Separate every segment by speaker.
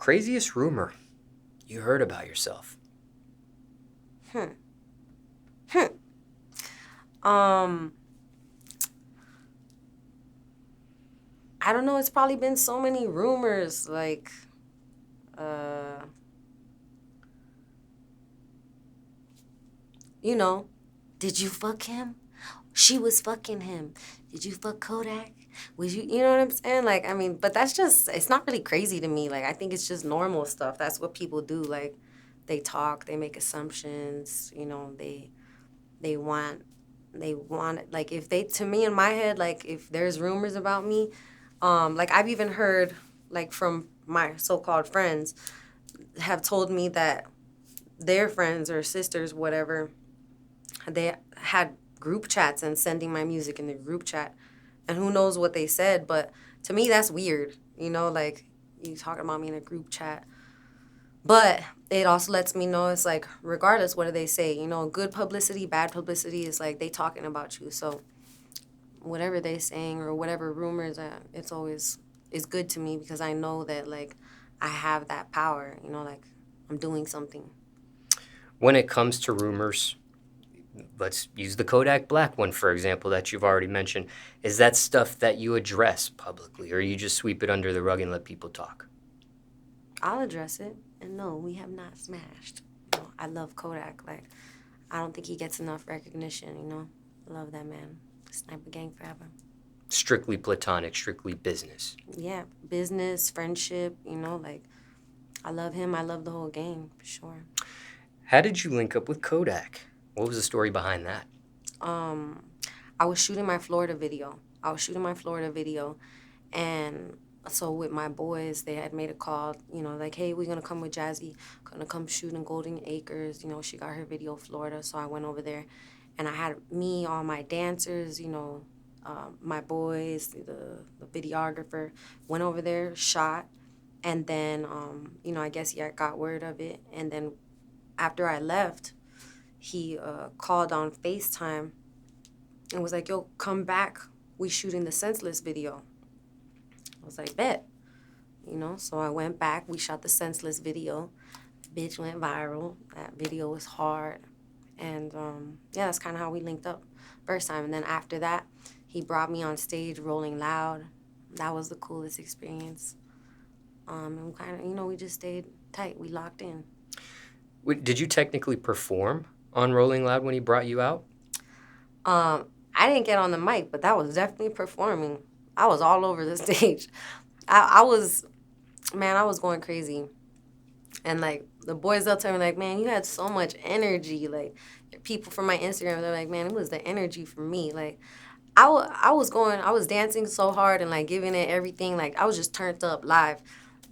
Speaker 1: Craziest rumor you heard about yourself?
Speaker 2: Hmm. Hmm. Um, I don't know. It's probably been so many rumors. Uh, you know, did you fuck him? She was fucking him. Did you fuck Kodak? Was you know what I'm saying? Like, I mean, but that's just, it's not really crazy to me. Like, I think it's just normal stuff. That's what people do. Like, they talk, they make assumptions, they want, like, if they, to me in my head, like, if there's rumors about me, like, I've even heard, like, from my so-called friends have told me that their friends or sisters, whatever, they had group chats and sending my music in the group chat, and who knows what they said, but to me that's weird, like, you talking about me in a group chat. But it also lets me know, it's like, regardless what do they say, good publicity, bad publicity, is like they talking about you. So whatever they saying or whatever rumors, it's always, it's good to me because I know that, like, I have that power, like, I'm doing something.
Speaker 1: When it comes to rumors, let's use the Kodak Black one, for example, that you've already mentioned. Is that stuff that you address publicly, or you just sweep it under the rug and let people talk?
Speaker 2: I'll address it. And no, we have not smashed. I love Kodak. Like, I don't think he gets enough recognition. I love that man. Sniper gang forever.
Speaker 1: Strictly platonic, strictly business.
Speaker 2: Yeah, business, friendship, like, I love him. I love the whole game, for sure.
Speaker 1: How did you link up with Kodak? What was the story behind that?
Speaker 2: Um, I was shooting my Florida video. And so with my boys, they had made a call, like, hey, we're gonna come with Jazzy, gonna come shoot in Golden Acres. She got her video Florida, so I went over there, and I had me, all my dancers, my boys, the videographer, went over there, shot, and then, I guess he got word of it, and then after I left, he called on FaceTime and was like, yo, come back, we shooting the Senseless video. I was like, bet. So I went back. We shot the Senseless video. Bitch went viral. That video was hard. And yeah, that's kind of how we linked up first time. And then after that, he brought me on stage Rolling Loud. That was the coolest experience. And we kind of, we just stayed tight. We locked in.
Speaker 1: Did you technically perform on Rolling Loud when he brought you out?
Speaker 2: I didn't get on the mic, but that was definitely performing. I was all over the stage. I was, man, I was going crazy. And, like, the boys, they'll tell me, like, man, you had so much energy. Like, people from my Instagram, they're like, man, it was the energy for me. Like, I was dancing so hard and, like, giving it everything. Like, I was just turned up live.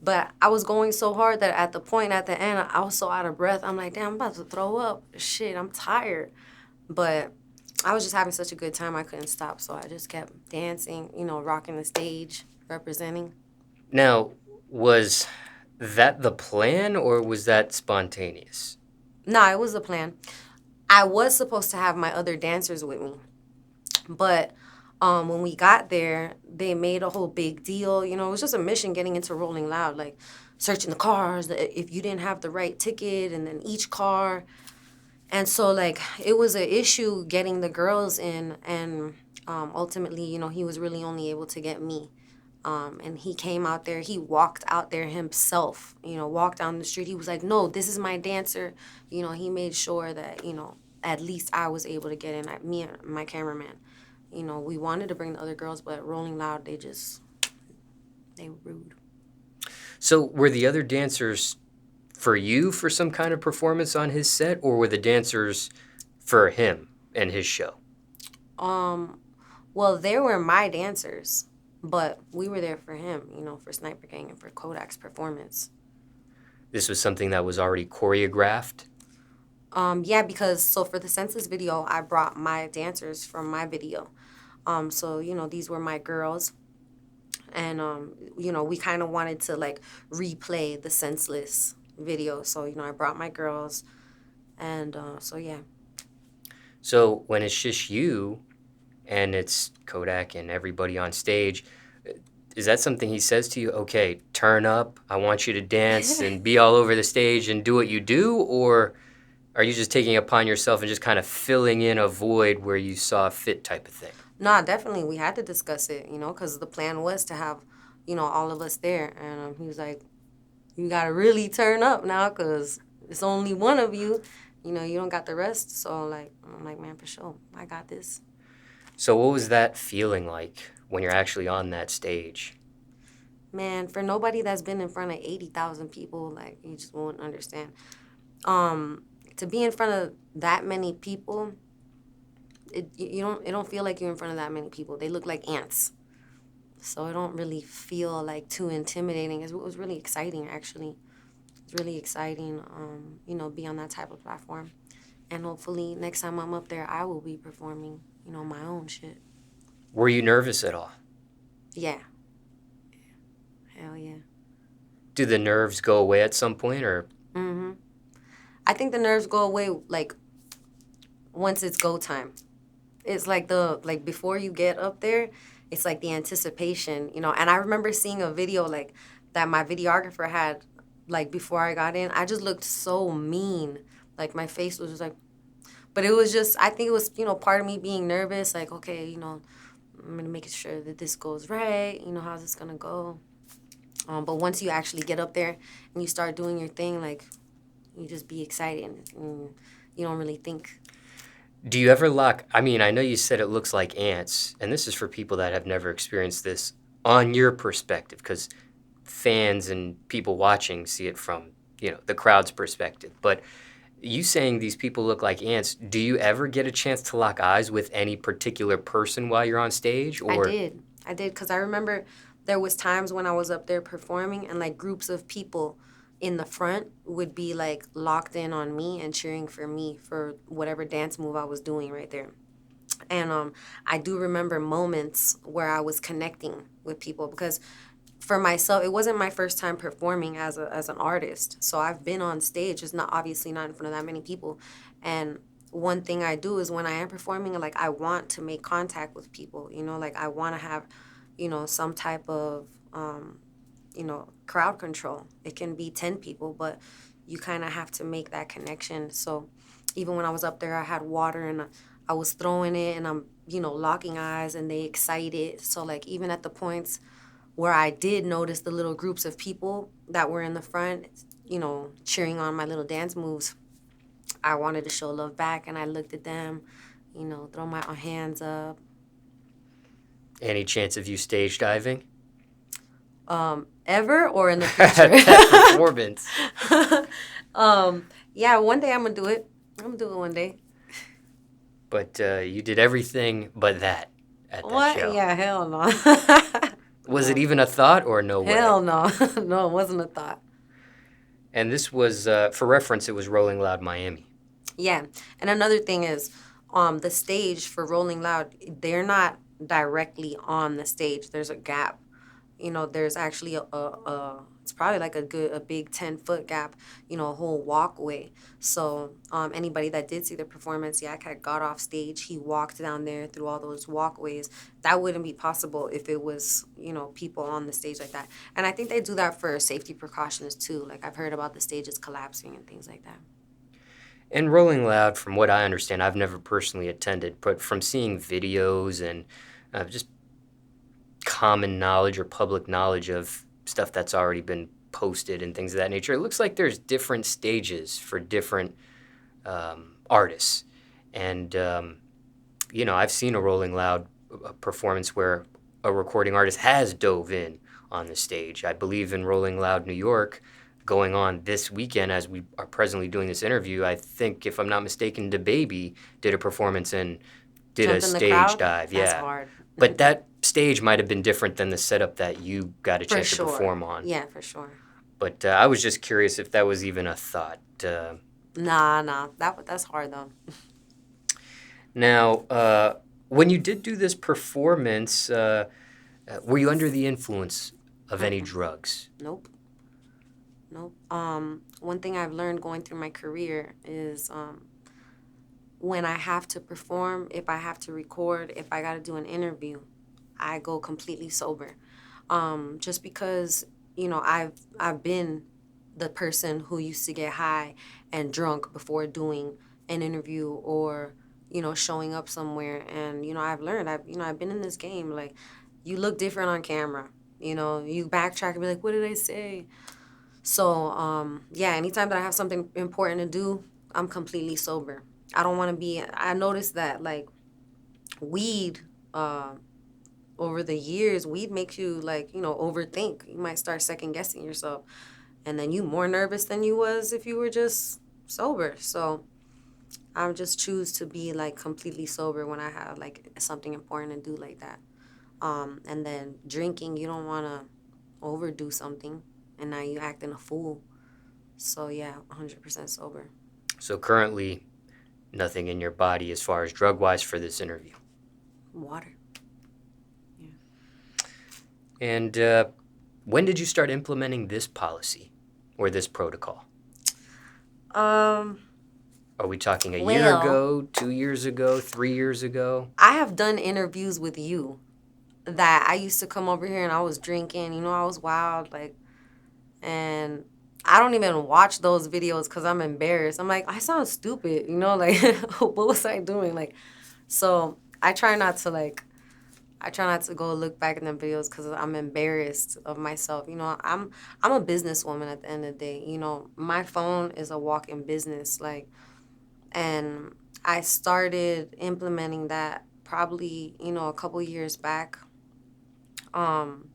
Speaker 2: But I was going so hard that at the end, I was so out of breath. I'm like, damn, I'm about to throw up. Shit, I'm tired. But I was just having such a good time, I couldn't stop. So I just kept dancing, rocking the stage, representing.
Speaker 1: Now, was that the plan or was that spontaneous?
Speaker 2: Nah, it was a plan. I was supposed to have my other dancers with me. But when we got there, they made a whole big deal. It was just a mission getting into Rolling Loud, like searching the cars, if you didn't have the right ticket, and then each car. And so, like, it was an issue getting the girls in. And ultimately, he was really only able to get me. And he came out there, he walked out there himself, walked down the street. He was like, no, this is my dancer. He made sure that, at least I was able to get in, me and my cameraman. We wanted to bring the other girls, but Rolling Loud, they were rude.
Speaker 1: So, were the other dancers for you for some kind of performance on his set, or were the dancers for him and his show?
Speaker 2: Well, they were my dancers, but we were there for him, for Sniper Gang and for Kodak's performance.
Speaker 1: This was something that was already choreographed?
Speaker 2: Yeah, because so for the Census video, I brought my dancers from my video. So, these were my girls. And, we kind of wanted to, like, replay the Senseless video. So, I brought my girls. And so, yeah.
Speaker 1: So, when it's just you and it's Kodak and everybody on stage, is that something he says to you? Okay, turn up. I want you to dance and be all over the stage and do what you do, or are you just taking it upon yourself and just kind of filling in a void where you saw fit type of thing?
Speaker 2: Nah, definitely. We had to discuss it, because the plan was to have, all of us there. And he was like, you got to really turn up now because it's only one of you. You don't got the rest. So, like, I'm like, man, for sure. I got this.
Speaker 1: So what was that feeling like when you're actually on that stage?
Speaker 2: Man, for nobody that's been in front of 80,000 people, like, you just won't understand. To be in front of that many people, it don't feel like you're in front of that many people. They look like ants. So it don't really feel like too intimidating. It was really exciting, actually. It's really exciting, be on that type of platform. And hopefully next time I'm up there, I will be performing, my own shit.
Speaker 1: Were you nervous at all?
Speaker 2: Yeah. Hell yeah.
Speaker 1: Do the nerves go away at some point, or?
Speaker 2: Mm-hmm. I think the nerves go away, like, once it's go time. It's like before you get up there, it's like the anticipation, And I remember seeing a video, like, that my videographer had, like, before I got in. I just looked so mean. Like, my face was just like, but it was just, I think it was, part of me being nervous. Like, okay, I'm going to make sure that this goes right. How's this going to go? But once you actually get up there and you start doing your thing, like, you just be excited and you don't really think.
Speaker 1: Do you ever lock, I mean, I know you said it looks like ants, and this is for people that have never experienced this on your perspective, because fans and people watching see it from, the crowd's perspective. But you saying these people look like ants, do you ever get a chance to lock eyes with any particular person while you're on stage? Or
Speaker 2: I did, because I remember there was times when I was up there performing and, like, groups of people in the front would be, like, locked in on me and cheering for me for whatever dance move I was doing right there. And I do remember moments where I was connecting with people because for myself, it wasn't my first time performing as an artist. So I've been on stage, just not obviously not in front of that many people. And one thing I do is when I am performing, like, I want to make contact with people, like, I want to have, some type of crowd control. It can be 10 people, but you kind of have to make that connection. So even when I was up there, I had water and I was throwing it and I'm, locking eyes and they excited. So, like, even at the points where I did notice the little groups of people that were in the front, cheering on my little dance moves, I wanted to show love back and I looked at them, throw my hands up.
Speaker 1: any chance of you stage diving?
Speaker 2: Ever or in the future?
Speaker 1: That performance.
Speaker 2: Yeah, one day I'm gonna do it. I'm gonna do it one day.
Speaker 1: But you did everything but that at that
Speaker 2: What?
Speaker 1: show.
Speaker 2: Yeah, hell no.
Speaker 1: Was it even a thought or no way?
Speaker 2: Hell no. No, it wasn't a thought.
Speaker 1: And this was, for reference, it was Rolling Loud Miami.
Speaker 2: Yeah, and another thing is, the stage for Rolling Loud, they're not directly on the stage. There's a gap. There's actually it's probably like a big 10-foot gap, a whole walkway. So anybody that did see the performance, Yak had got off stage. He walked down there through all those walkways. That wouldn't be possible if it was, people on the stage like that. And I think they do that for safety precautions too. Like, I've heard about the stages collapsing and things like that.
Speaker 1: And Rolling Loud, from what I understand, I've never personally attended, but from seeing videos and just common knowledge or public knowledge of stuff that's already been posted and things of that nature, it looks like there's different stages for different artists. And, I've seen a Rolling Loud performance where a recording artist has dove in on the stage. I believe in Rolling Loud New York, going on this weekend as we are presently doing this interview, I think, if I'm not mistaken, DaBaby did a performance and did a stage dive.
Speaker 2: That's hard.
Speaker 1: But that stage might have been different than the setup that you got a chance to perform on.
Speaker 2: Yeah, for sure.
Speaker 1: But I was just curious if that was even a thought.
Speaker 2: Nah. That's hard, though.
Speaker 1: Now, when you did do this performance, were you under the influence of any drugs?
Speaker 2: Nope. One thing I've learned going through my career is when I have to perform, if I have to record, if I got to do an interview, I go completely sober. Just because, I've been the person who used to get high and drunk before doing an interview or, showing up somewhere. And, I've learned, I've been in this game. Like, you look different on camera. You backtrack and be like, what did I say? So, yeah, anytime that I have something important to do, I'm completely sober. I don't want to be, I noticed that, like, weed, over the years, weed makes you, like, overthink. You might start second guessing yourself. And then you more nervous than you was if you were just sober. So I just choose to be, like, completely sober when I have, like, something important to do like that. And then drinking, you don't want to overdo something. And now you acting a fool. So, yeah, 100% sober.
Speaker 1: So currently, nothing in your body as far as drug-wise for this interview.
Speaker 2: Water. Yeah.
Speaker 1: And when did you start implementing this policy or this protocol?
Speaker 2: Um,
Speaker 1: Are we talking a year
Speaker 2: well,
Speaker 1: ago, 2 years ago, 3 years ago?
Speaker 2: I have done interviews with you that I used to come over here and I was drinking, I was wild, like, and I don't even watch those videos because I'm embarrassed. I'm like, I sound stupid, like, what was I doing? Like, so I try not to go look back in them videos because I'm embarrassed of myself. I'm a businesswoman at the end of the day. My phone is a walk-in business, like, and I started implementing that probably, a couple years back. Um,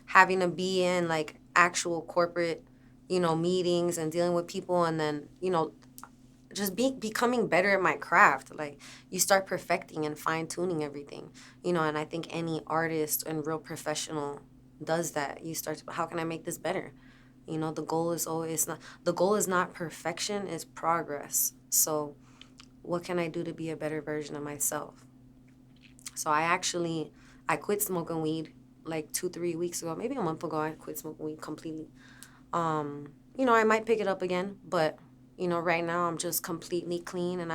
Speaker 2: Having to be in, like, actual corporate, meetings and dealing with people, and then, just becoming better at my craft. Like, you start perfecting and fine-tuning everything, and I think any artist and real professional does that. You start to, how can I make this better? The goal is not perfection, it's progress. So what can I do to be a better version of myself? So I quit smoking weed like 2-3 weeks ago, maybe a month ago. I quit smoking weed completely. I might pick it up again, but right now I'm just completely clean, and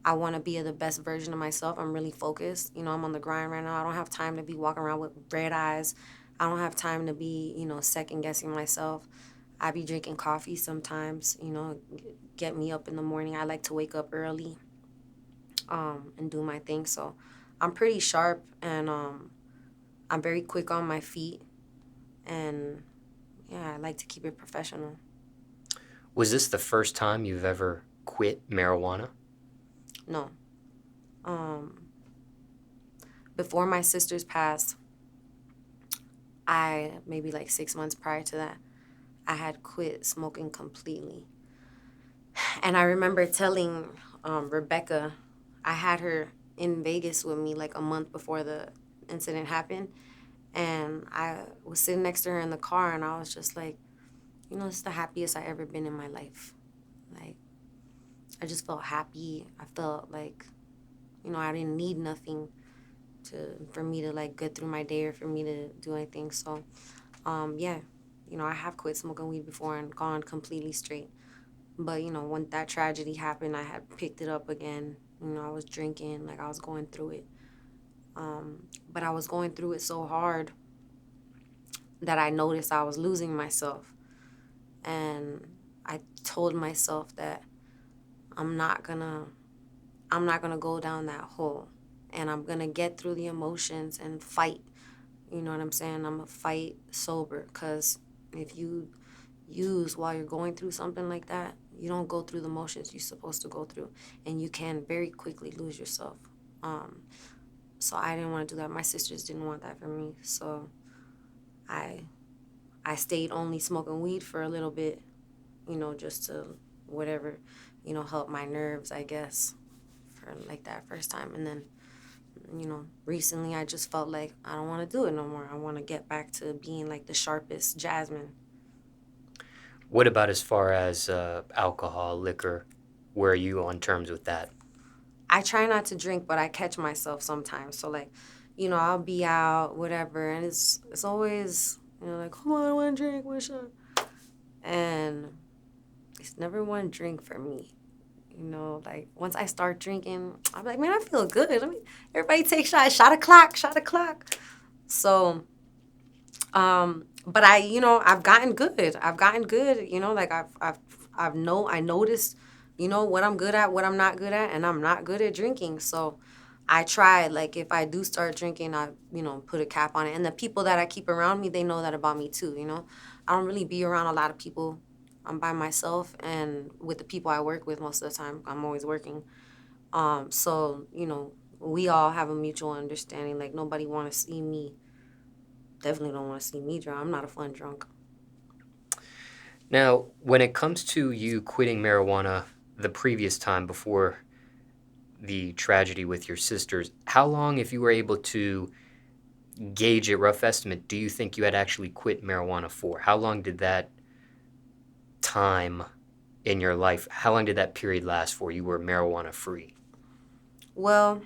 Speaker 2: I want to be the best version of myself. I'm really focused. I'm on the grind right now. I don't have time to be walking around with red eyes. I don't have time to be, second guessing myself. I be drinking coffee sometimes, get me up in the morning. I like to wake up early, and do my thing. So I'm pretty sharp, and I'm very quick on my feet, and yeah, I like to keep it professional.
Speaker 1: Was this the first time you've ever quit marijuana?
Speaker 2: No. Um, Before my sisters passed, maybe like 6 months prior to that, I had quit smoking completely. And I remember telling Rebecca, I had her in Vegas with me like a month before the incident happened. And I was sitting next to her in the car, and I was just like, it's the happiest I ever been in my life. Like, I just felt happy. I felt like, I didn't need nothing for me to, like, get through my day or for me to do anything. So, yeah, I have quit smoking weed before and gone completely straight. But, when that tragedy happened, I had picked it up again. I was drinking, like, I was going through it. But I was going through it so hard that I noticed I was losing myself. And I told myself that I'm not gonna go down that hole, and I'm gonna get through the emotions and fight. You know what I'm saying? I'm gonna fight sober, because if you use while you're going through something like that, you don't go through the motions you're supposed to go through, and you can very quickly lose yourself. So I didn't want to do that. My sisters didn't want that for me, so I stayed only smoking weed for a little bit, just to whatever, help my nerves, I guess, for like that first time. And then, recently I just felt like I don't want to do it no more. I want to get back to being like the sharpest Jasmin.
Speaker 1: What about as far as alcohol, liquor? Where are you on terms with that?
Speaker 2: I try not to drink, but I catch myself sometimes. So, like, I'll be out, whatever, and it's always, like, come on, one drink, one shot. And it's never one drink for me. Like, once I start drinking, I'm like, man, I feel good. Everybody take shots. Shot o'clock. So But I've gotten good. I've gotten good. Like I noticed, what I'm good at, what I'm not good at, and I'm not good at drinking. So I try, like, if I do start drinking, I, put a cap on it. And the people that I keep around me, they know that about me too, I don't really be around a lot of people. I'm by myself, and with the people I work with most of the time, I'm always working. So, we all have a mutual understanding. Like, nobody want to see me. Definitely don't want to see me drunk. I'm not a fun drunk.
Speaker 1: Now, when it comes to you quitting marijuana the previous time before the tragedy with your sisters, how long, if you were able to gauge a rough estimate, do you think you had actually quit marijuana for? How long did that time in your life, how long did that period last for? You were marijuana free.
Speaker 2: Well,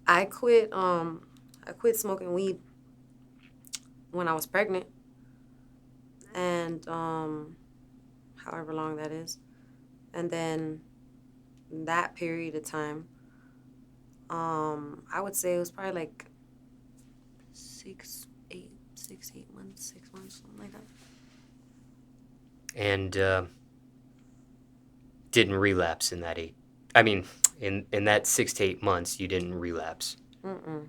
Speaker 2: I quit. I quit smoking weed when I was pregnant, and however long that is, and then that period of time, I would say it was probably like 6, 8 months, 6 months, something like that.
Speaker 1: And didn't relapse in that eight. I mean, in that 6 to 8 months, you didn't relapse.
Speaker 2: Mm-mm.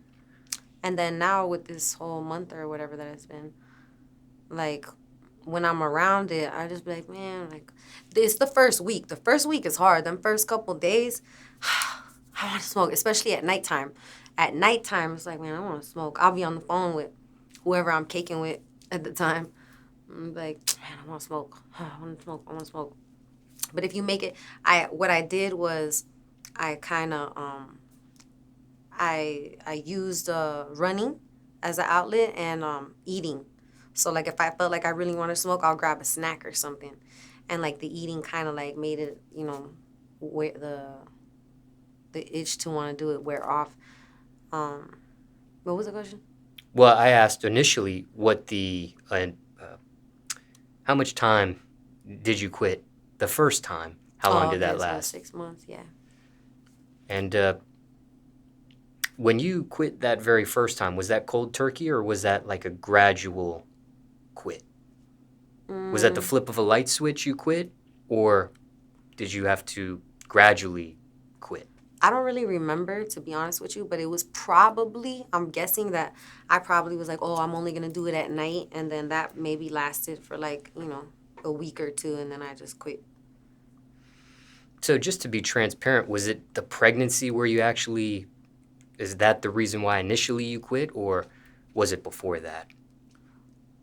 Speaker 2: And then now with this whole month or whatever that it's been, like when I'm around it, I just be like, man, like it's the first week. The first week is hard. Them first couple days, I want to smoke, especially at nighttime. At nighttime, it's like, man, I want to smoke. I'll be on the phone with whoever I'm caking with at the time. I'm like, man, I want to smoke. I want to smoke. I want to smoke. But if you make it, what I did was, I kind of I used running as an outlet and eating. So like if I felt like I really want to smoke, I'll grab a snack or something, and like the eating kind of like made it, where the itch to want to do it wear off. Um, what was the question?
Speaker 1: Well, I asked initially how much time did you quit the first time? How long
Speaker 2: Oh,
Speaker 1: did that
Speaker 2: okay, so
Speaker 1: last?
Speaker 2: 6 months, yeah.
Speaker 1: And when you quit that very first time, was that cold turkey or was that like a gradual quit? Was that the
Speaker 2: Mm,
Speaker 1: flip of a light switch you quit, or did you have to gradually quit?
Speaker 2: I don't really remember, to be honest with you, but it was probably, I'm guessing that I probably was like, oh, I'm only going to do it at night. And then that maybe lasted for like, a week or two. And then I just quit.
Speaker 1: So just to be transparent, was it the pregnancy where you actually, is that the reason why initially you quit, or was it before that?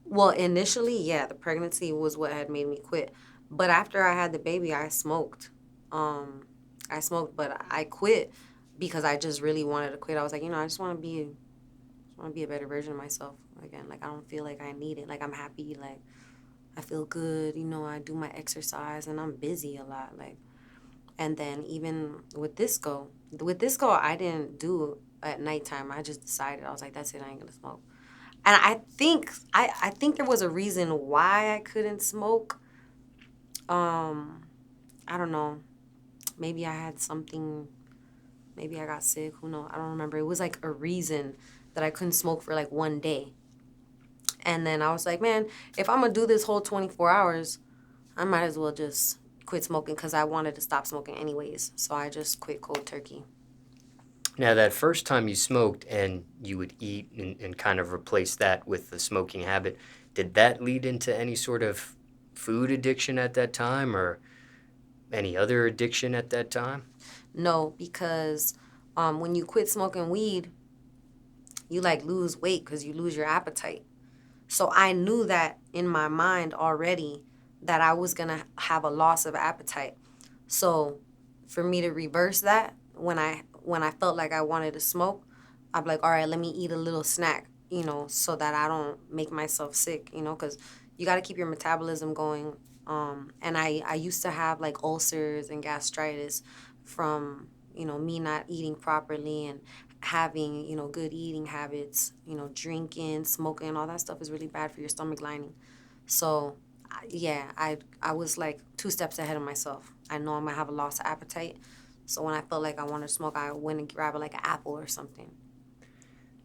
Speaker 2: Well, initially, yeah, the pregnancy was what had made me quit. But after I had the baby, I smoked. Um, I smoked, but I quit because I just really wanted to quit. I was like, I just want to be a better version of myself again. Like I don't feel like I need it. Like I'm happy. Like I feel good. I do my exercise and I'm busy a lot. Like, and then even with disco, I didn't do at nighttime. I just decided I was like, that's it. I ain't gonna smoke. And I think there was a reason why I couldn't smoke. Um, I don't know. Maybe I had something. Maybe I got sick. Who knows? I don't remember. It was like a reason that I couldn't smoke for like one day. And then I was like, man, if I'm gonna do this whole 24 hours, I might as well just quit smoking because I wanted to stop smoking anyways. So I just quit cold turkey.
Speaker 1: Now, that first time you smoked and you would eat and kind of replace that with the smoking habit, did that lead into any sort of food addiction at that time or any other addiction at that time?
Speaker 2: No, because when you quit smoking weed, you like lose weight because you lose your appetite. So I knew that in my mind already that I was going to have a loss of appetite. So for me to reverse that, when I felt like I wanted to smoke, I'm like, all right, let me eat a little snack, so that I don't make myself sick, because you got to keep your metabolism going. And I used to have like ulcers and gastritis from, me not eating properly and having, good eating habits, drinking, smoking, all that stuff is really bad for your stomach lining. So, yeah, I was like 2 steps ahead of myself. I know I'm gonna have a loss of appetite. So when I felt like I wanted to smoke, I went and grabbed like an apple or something.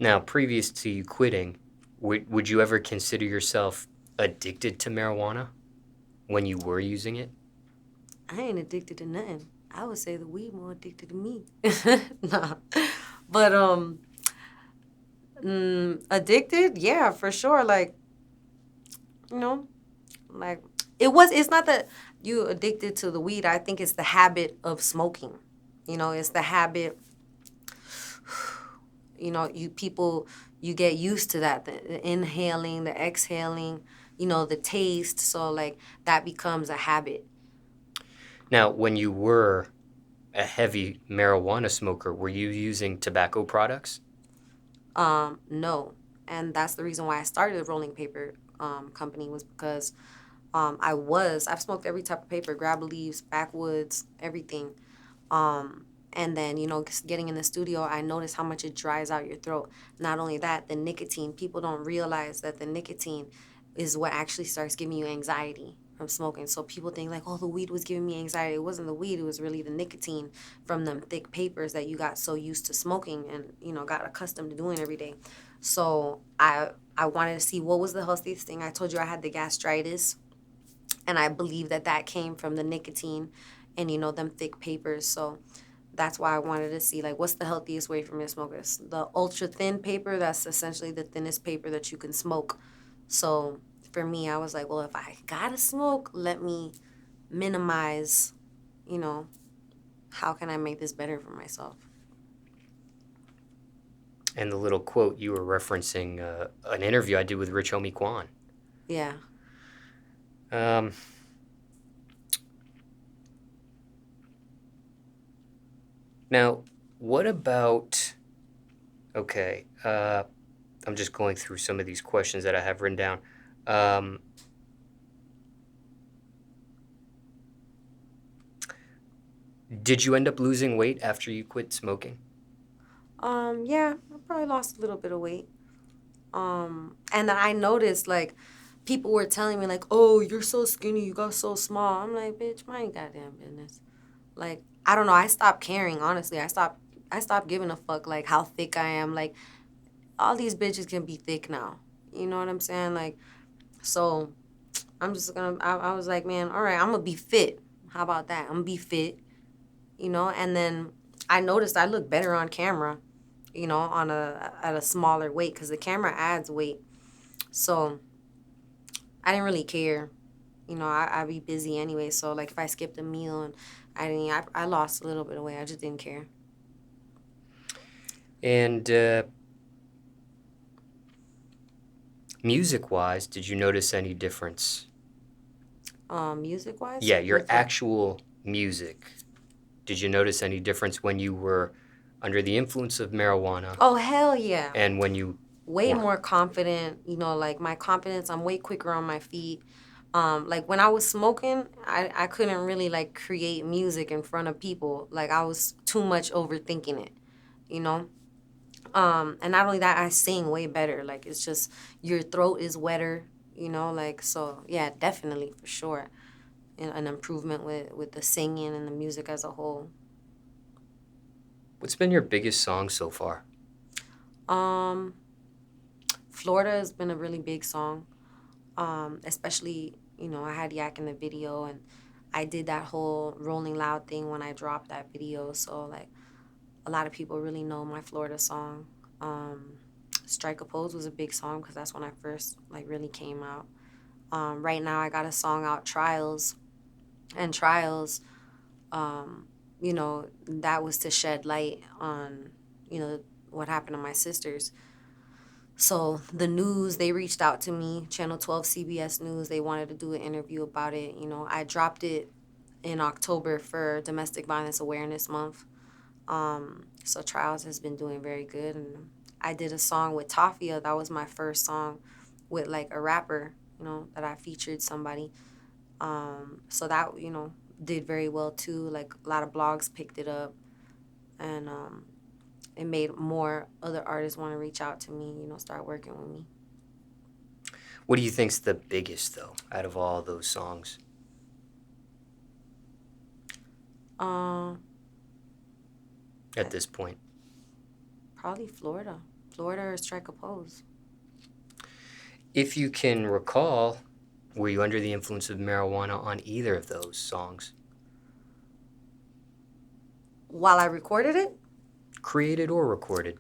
Speaker 1: Now, previous to you quitting, would you ever consider yourself addicted to marijuana when you were using it?
Speaker 2: I ain't addicted to nothing. I would say the weed more addicted to me. Nah. But addicted, yeah, for sure. Like, you know, like it's not that you addicted to the weed. I think it's the habit of smoking. It's the habit. You get used to that, the inhaling, the exhaling, the taste. So like that becomes a habit.
Speaker 1: Now, when you were a heavy marijuana smoker, were you using tobacco products?
Speaker 2: No. And that's the reason why I started a rolling paper company, was because I've smoked every type of paper, grab leaves, backwoods, everything. And then, just getting in the studio, I noticed how much it dries out your throat. Not only that, the nicotine, people don't realize that the nicotine is what actually starts giving you anxiety from smoking. So people think like, oh, the weed was giving me anxiety. It wasn't the weed, it was really the nicotine from them thick papers that you got so used to smoking and, got accustomed to doing every day. So I wanted to see what was the healthiest thing. I told you I had the gastritis, and I believe that came from the nicotine and, them thick papers. So that's why I wanted to see like what's the healthiest way for me to smoke this. The ultra thin paper, that's essentially the thinnest paper that you can smoke. So for me, I was like, well, if I gotta smoke, let me minimize, you know, how can I make this better for myself?
Speaker 1: And the little quote you were referencing, an interview I did with Rich Homie Quan.
Speaker 2: Yeah.
Speaker 1: Um, Now, what about, okay, I'm just going through some of these questions that I have written down. Um, did you end up losing weight after you quit smoking?
Speaker 2: Yeah, I probably lost a little bit of weight. And then I noticed like people were telling me like, "Oh, you're so skinny, you got so small." I'm like, "Bitch, mind your goddamn business." Like, I don't know, I stopped caring, honestly. I stopped giving a fuck like how thick I am. Like, all these bitches can be thick now. You know what I'm saying? Like, so I was like, man, all right, I'm gonna be fit. How about that? I'm gonna be fit, and then I noticed I look better on camera, at a smaller weight, because the camera adds weight. So I didn't really care. I be busy anyway. So like if I skipped a meal and I lost a little bit of weight. I just didn't care.
Speaker 1: And music-wise, did you notice any difference?
Speaker 2: Music wise,
Speaker 1: Yeah, your
Speaker 2: with what?
Speaker 1: actual music. Did you notice any difference when you were under the influence of marijuana
Speaker 2: Oh hell yeah.
Speaker 1: and when you
Speaker 2: Way
Speaker 1: weren't?
Speaker 2: more confident, like my confidence, I'm way quicker on my feet. Like when I was smoking, I couldn't really like create music in front of people. Like I was too much overthinking it, you know? And not only that, I sing way better. Like it's just your throat is wetter, like so yeah, definitely for sure. An improvement with the singing and the music as a whole.
Speaker 1: What's been your biggest song so far?
Speaker 2: Um, Florida has been a really big song. Especially, I had Yak in the video, and I did that whole Rolling Loud thing when I dropped that video. So like a lot of people really know my Florida song. Strike a Pose was a big song because that's when I first like really came out. Right now I got a song out, Trials, and Trials, that was to shed light on, what happened to my sisters. So the news, they reached out to me, Channel 12 CBS News. They wanted to do an interview about it. I dropped it in October for Domestic Violence Awareness Month. So Trials has been doing very good. And I did a song with Tafia. That was my first song with like a rapper, that I featured somebody. So that, did very well too. Like a lot of blogs picked it up. And it made more other artists want to reach out to me, start working with me.
Speaker 1: What do you think's the biggest though out of all those songs?
Speaker 2: Um,
Speaker 1: At this point?
Speaker 2: Probably Florida. Florida or strike a pose.
Speaker 1: If you can recall, were you under the influence of marijuana on either of those songs?
Speaker 2: While I recorded it,
Speaker 1: Created or recorded?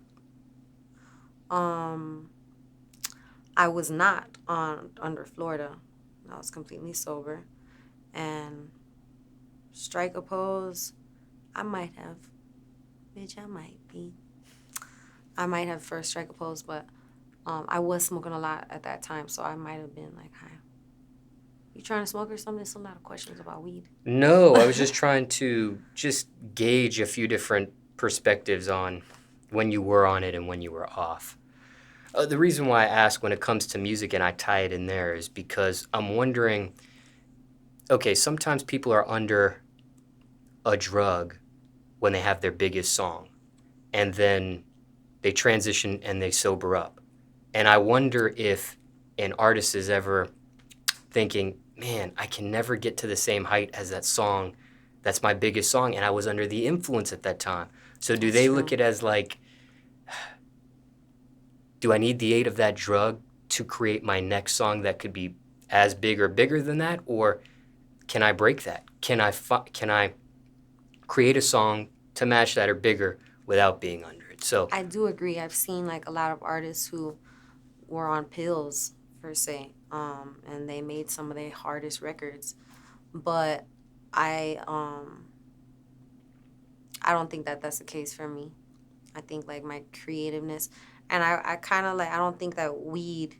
Speaker 2: um, I was not on under Florida. I was completely sober. And strike a pose, I might have. Bitch, I might be. I might have first strike a pose, but I was smoking a lot at that time, so I might have been like, hi. You trying to smoke or something? There's a lot of questions about weed.
Speaker 1: No, I was just trying to just gauge a few different perspectives on when you were on it and when you were off. The reason why I ask when it comes to music and I tie it in there is because I'm wondering, okay, sometimes people are under a drug when they have their biggest song, and then they transition and they sober up. And I wonder if an artist is ever thinking, man, I can never get to the same height as that song. That's my biggest song, and I was under the influence at that time. So do
Speaker 2: That's
Speaker 1: they
Speaker 2: true.
Speaker 1: look at it as like, do I need the aid of that drug to create my next song that could be as big or bigger than that? Or can I break that? Can I create a song to match that or bigger without being under it? So
Speaker 2: I do agree. I've seen like a lot of artists who were on pills per se, and they made some of their hardest records. But I don't think that that's the case for me. I think like my creativeness, and I kind of like I don't think that weed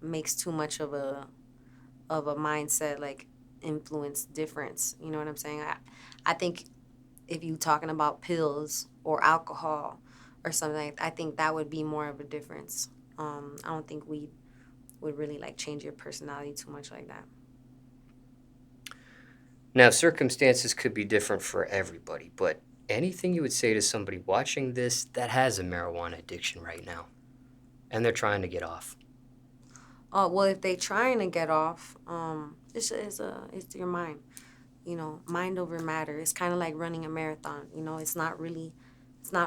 Speaker 2: makes too much of a mindset like influence difference. You know what I'm saying? I think if you talking about pills or alcohol or something like I think that would be more of a difference. I don't think weed would really like change your personality too much like that.
Speaker 1: now circumstances could be different for everybody, but anything you would say to somebody watching this that has a marijuana addiction right now and they're trying to get off?
Speaker 2: Well, if they trying to get off, it's your mind. You know, mind over matter. It's kind of like running a marathon. You know, it's not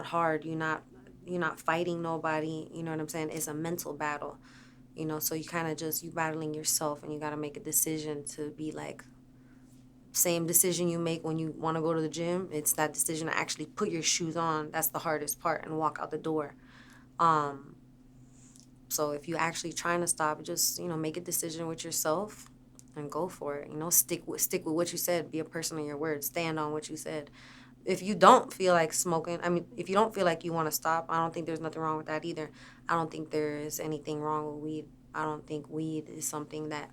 Speaker 2: hard. You're not fighting nobody. You know what I'm saying? It's a mental battle. You know, so you kind of just you battling yourself, and you got to make a decision to be like same decision you make when you want to go to the gym. It's that decision to actually put your shoes on. That's the hardest part, and walk out the door. Um, so if you're actually trying to stop, just make a decision with yourself and go for it. You know, stick with what you said. Be a person of your word. Stand on what you said. If you don't feel like smoking, I mean, if you don't feel like you want to stop, I don't think there's nothing wrong with that either. I don't think there is anything wrong with weed. I don't think weed is something that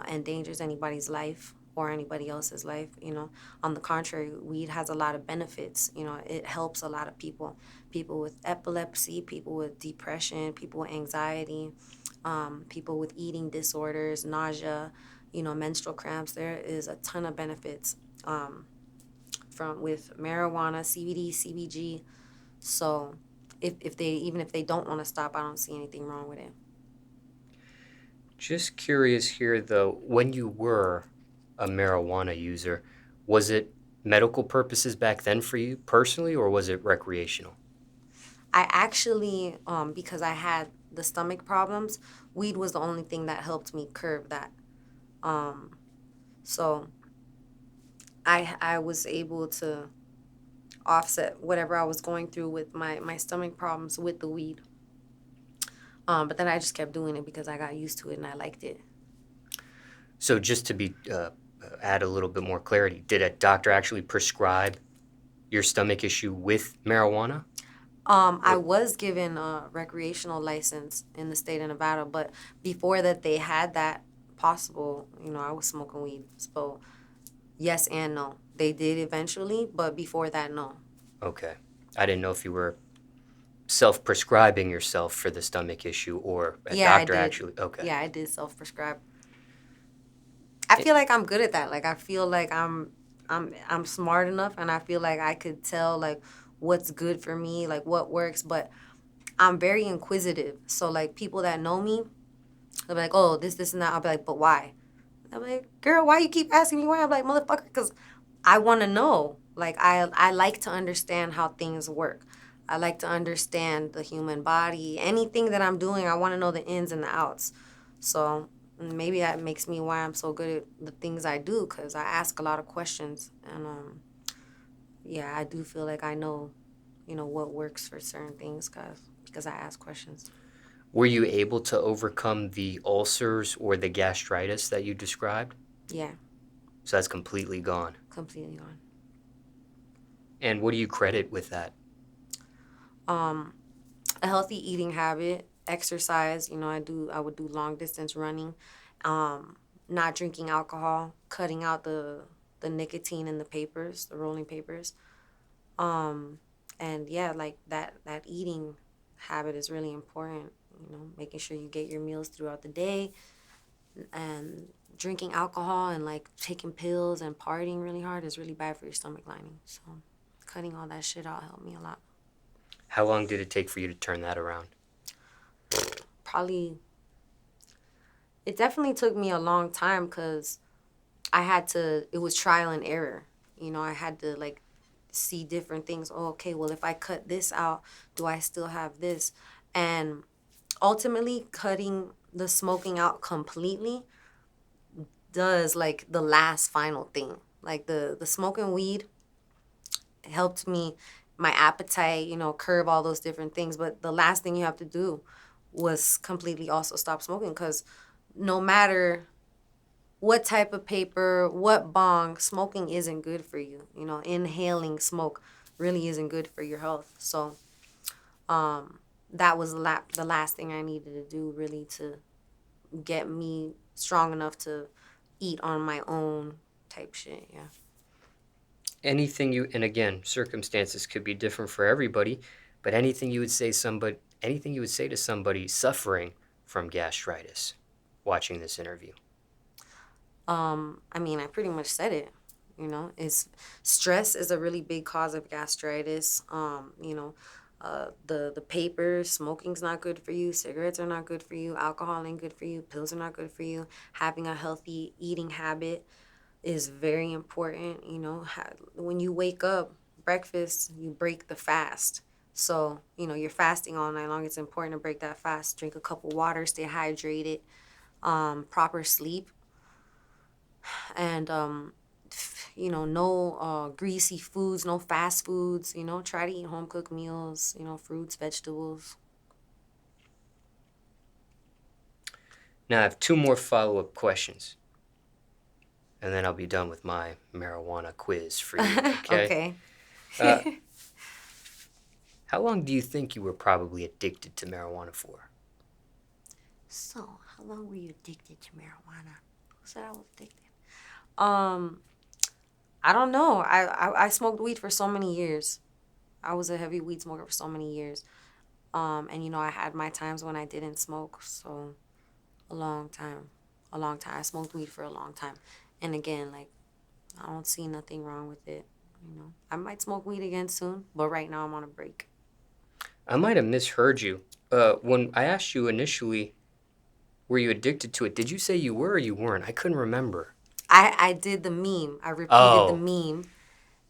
Speaker 2: endangers anybody's life or anybody else's life. You know, on the contrary, weed has a lot of benefits. You know, it helps a lot of people with epilepsy, people with depression, people with anxiety, people with eating disorders, nausea, menstrual cramps. There is a ton of benefits from with marijuana, CBD, CBG. So if they don't want to stop, I don't see anything wrong with it.
Speaker 1: Just curious here though, when you were a marijuana user, was it medical purposes back then for you personally, or was it recreational?
Speaker 2: I actually, because I had the stomach problems, weed was the only thing that helped me curb that. Um, so I was able to offset whatever I was going through with my stomach problems with the weed. But then I just kept doing it because I got used to it and I liked it.
Speaker 1: So just to be add a little bit more clarity, did a doctor actually prescribe your stomach issue with marijuana?
Speaker 2: I was given a recreational license in the state of Nevada, but before that they had that possible, I was smoking weed. So yes and no. They did eventually, but before that, no.
Speaker 1: Okay. I didn't know if you were self-prescribing yourself for the stomach issue or a
Speaker 2: Yeah, I
Speaker 1: doctor
Speaker 2: did.
Speaker 1: actually. Okay.
Speaker 2: Yeah, I did self-prescribe. I feel like I'm good at that. Like I feel like I'm smart enough and I feel like I could tell like what's good for me, like what works, but I'm very inquisitive. So like people that know me, they'll be like, "Oh, this and that." I'll be like, "But why?" I'm like, "Girl, why you keep asking me why?" I'm like, "Motherfucker, cuz I want to know. Like I like to understand how things work. I like to understand the human body. Anything that I'm doing, I want to know the ins and the outs. So maybe that makes me why I'm so good at the things I do, because I ask a lot of questions. And yeah, I do feel like I know, what works for certain things, because I ask questions.
Speaker 1: Were you able to overcome the ulcers or the gastritis that you described?
Speaker 2: Yeah,
Speaker 1: So that's completely gone.
Speaker 2: completely on.
Speaker 1: And what do you credit with that?
Speaker 2: Um, a healthy eating habit, exercise. I would do long distance running, not drinking alcohol, cutting out the nicotine in the papers, the rolling papers. Um, and yeah, like that eating habit is really important. Making sure you get your meals throughout the day, and drinking alcohol and like taking pills and partying really hard is really bad for your stomach lining. So cutting all that shit out helped me a lot.
Speaker 1: How long did it take for you to turn that around?
Speaker 2: Probably, it definitely took me a long time because it was trial and error. I had to like see different things. Oh, okay, well, if I cut this out, do I still have this? And ultimately, cutting the smoking out completely does like the last final thing. Like the smoking weed helped me, my appetite, curb all those different things. But the last thing you have to do was completely also stop smoking, because no matter what type of paper, what bong, smoking isn't good for you. Inhaling smoke really isn't good for your health. So that was the last thing I needed to do, really, to get me strong enough to eat on my own type shit. Yeah.
Speaker 1: And again, circumstances could be different for everybody, but anything you would say to somebody suffering from gastritis watching this interview?
Speaker 2: I mean, I pretty much said it. Is stress is a really big cause of gastritis. The papers, smoking's not good for you. Cigarettes are not good for you. Alcohol ain't good for you. Pills are not good for you. Having a healthy eating habit is very important. When you wake up, breakfast, you break the fast. So, you're fasting all night long. It's important to break that fast. Drink a cup of water, stay hydrated, proper sleep, and no greasy foods, no fast foods. Try to eat home cooked meals. Fruits, vegetables.
Speaker 1: Now, I have two more follow-up questions, and then I'll be done with my marijuana quiz for you, okay?
Speaker 2: Okay.
Speaker 1: Uh, how long do you think you were probably addicted to marijuana for?
Speaker 2: So, how long were you addicted to marijuana? Who said I was addicted? Um, I don't know. I smoked weed for so many years. I was a heavy weed smoker for so many years. And I had my times when I didn't smoke. So a long time, a long time. I smoked weed for a long time. And again, like, I don't see nothing wrong with it. I might smoke weed again soon, but right now I'm on a break.
Speaker 1: I might have misheard you. When I asked you initially, were you addicted to it? Did you say you were or you weren't? I couldn't remember.
Speaker 2: I did the meme. I repeated the
Speaker 1: Oh,
Speaker 2: meme.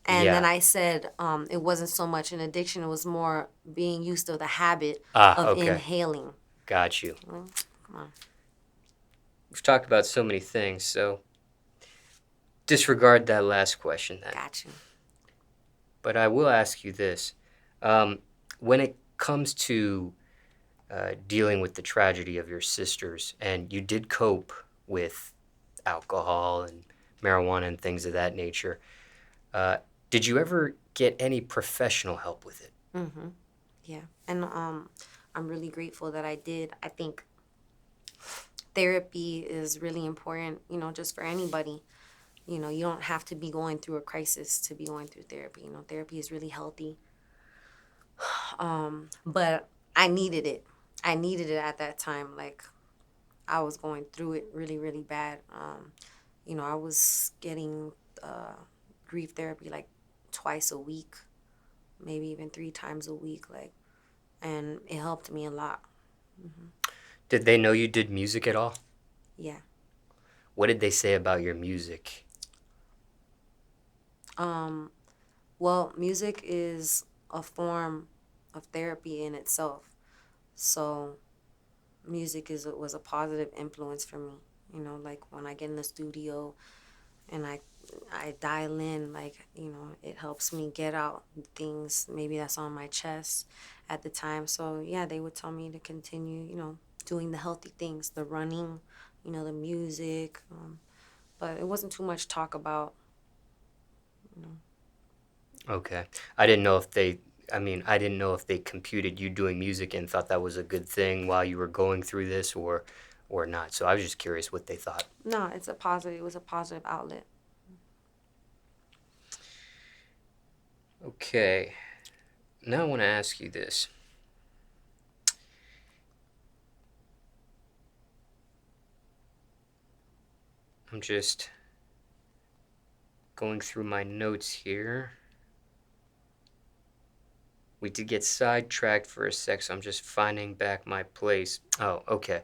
Speaker 2: And then
Speaker 1: yeah.
Speaker 2: I said it wasn't so much an addiction. It was more being used to the habit
Speaker 1: Ah,
Speaker 2: of
Speaker 1: okay.
Speaker 2: inhaling.
Speaker 1: Got you.
Speaker 2: Well, come on.
Speaker 1: We've talked about so many things, so disregard that last question then.
Speaker 2: Got you.
Speaker 1: But I will ask you this. Um, when it comes to dealing with the tragedy of your sisters, and you did cope with alcohol and marijuana and things of that nature, uh, did you ever get any professional help with it?
Speaker 2: Mm-hmm. Yeah. And I'm really grateful that I did. I think therapy is really important, just for anybody. You don't have to be going through a crisis to be going through therapy. Therapy is really healthy. But I needed it. I needed it at that time. Like, I was going through it really, really bad. I was getting grief therapy like twice a week, maybe even 3 times a week. Like, and it helped me a lot.
Speaker 1: Did they know you did music at all?
Speaker 2: Yeah.
Speaker 1: What did they say about your music?
Speaker 2: Well, music is a form. of therapy in itself. So music was a positive influence for me. You know, like when I get in the studio and I dial in, like, you know, it helps me get out things maybe that's on my chest at the time. So yeah, they would tell me to continue, you know, doing the healthy things, the running, you know, the music. But it wasn't too much talk about, you know.
Speaker 1: Okay. I didn't know if they, I didn't know if they computed you doing music and thought that was a good thing while you were going through this or not. So I was just curious what they thought.
Speaker 2: No, it's a positive. It was a positive outlet.
Speaker 1: Okay. Now I want to ask you this. I'm just going through my notes here. We did get sidetracked for a sec, so I'm just finding back my place. Oh, okay.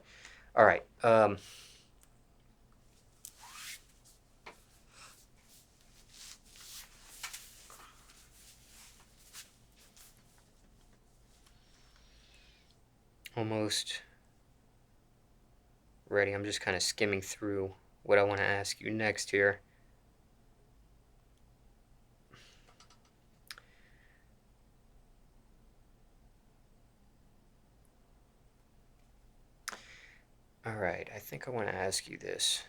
Speaker 1: All right. Almost ready. I'm just kind of skimming through what I want to ask you next here. All right, I think I want to ask you this.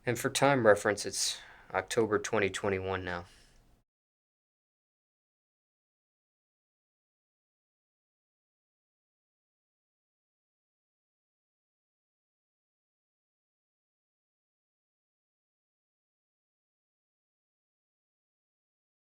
Speaker 1: And for time reference, it's October 2021 now.